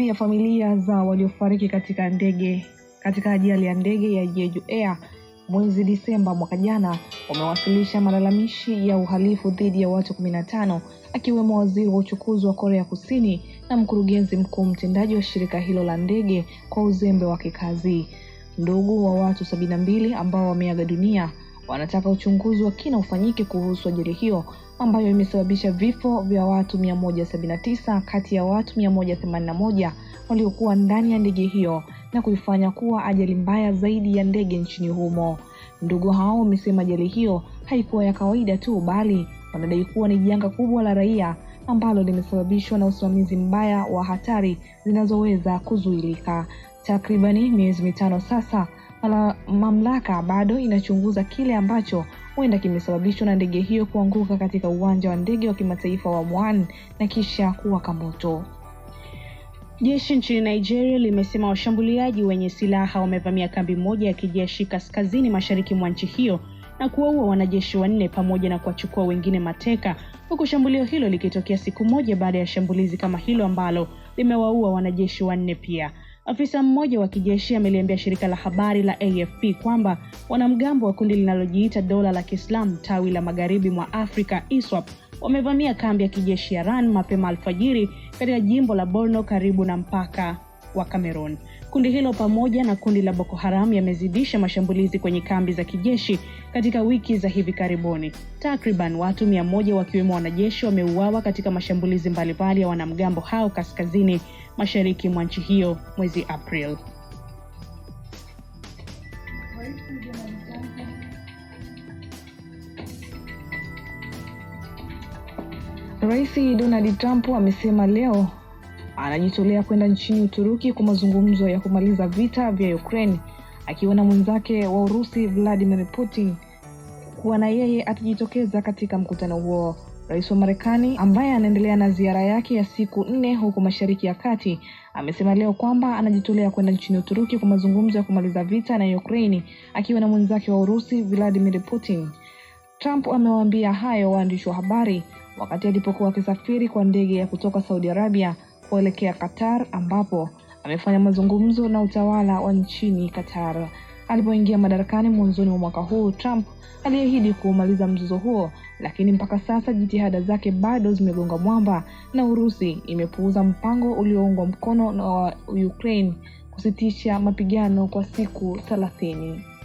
Mamia ya familia za waliofariki katika ajali ya ndege ya Jeju Air mwezi Disemba mwaka jana wamewasilisha malalamishi ya uhalifu dhidi ya watu 15 akiwemo waziri wa uchukuzi wa Korea Kusini na mkurugenzi mkuu mtendaji wa shirika hilo la ndege kwa uzembe wa kikazi. Ndugu wa watu 72 ambao wameaga dunia wanataka uchunguzi wa kina ufanyike kuhusu ajali hiyo ambayo imesababisha vifo vya watu 179 kati ya watu 181 waliokuwa ndani ya ndege hiyo na kuifanya kuwa ajali mbaya zaidi ya ndege nchini humo. Ndugu hao wamesema ajali hiyo haikuwa ya kawaida tu, bali wanadai kuwa ni janga kubwa la raia ambalo limesababishwa na usimamizi mbaya wa hatari zinazoweza kuzuilika. Takribani miezi 5 sasa, mamlaka bado inachunguza kile ambacho huenda kimesababishwa na ndege hiyo kuanguka katika uwanja wa ndege wa kimataifa wa Muan na kisha kuwaka moto. Jeshi nchini Nigeria limesema washambuliaji wenye silaha wamevamia kambi moja ya kijeshi kaskazini mashariki mwa nchi hiyo na kuwaua wanajeshi 4 pamoja na kuwachukua wengine mateka, huku shambulio hilo likitokea siku moja baada ya shambulizi kama hilo ambalo limewaua wanajeshi 4 pia. Afisa mmoja wa kijeshi ameliambia shirika la habari la AFP kwamba wanamgambo wa kundi linalojiita Dola la Kiislamu tawi la magharibi mwa Afrika ISWAP wamevamia kambi ya kijeshi ya Ran mapema alfajiri katika jimbo la Borno karibu na mpaka wa Cameroon. Kundi hilo pamoja na kundi la Boko Haram yamezidisha mashambulizi kwenye kambi za kijeshi katika wiki za hivi karibuni. Takriban watu 100 wakiwemo wanajeshi wameuawa katika mashambulizi mbalimbali ya wanamgambo hao kaskazini mashariki mwa nchi hiyo mwezi April. Rais Donald Trump amesema leo anajitolea kwenda nchini Uturuki kwa mazungumzo ya kumaliza vita vya Ukraine, akiwa na mwenzake wa Urusi Vladimir Putin kuwa na yeye atajitokeza katika mkutano huo. Rais wa Marekani ambaye anaendelea na ziara yake ya siku 4 huko Mashariki ya Kati amesema leo kwamba anajitolea kwenda nchini Uturuki kwa mazungumzo ya kumaliza vita na Ukraine akiwa na mwenzake wa Urusi Vladimir Putin. Trump amewaambia hayo waandishi wa habari wakati alipokuwa akisafiri kwa ndege ya kutoka Saudi Arabia kuelekea Qatar, ambapo amefanya mazungumzo na utawala wa nchini Qatar. Alipoingia madarakani mwanzoni mwa mwaka huu, Trump aliahidi kumaliza mzozo huo, lakini mpaka sasa jitihada zake bado zimegonga mwamba na Urusi imepuuza mpango ulioungwa mkono na Ukraine kusitisha mapigano kwa siku 30.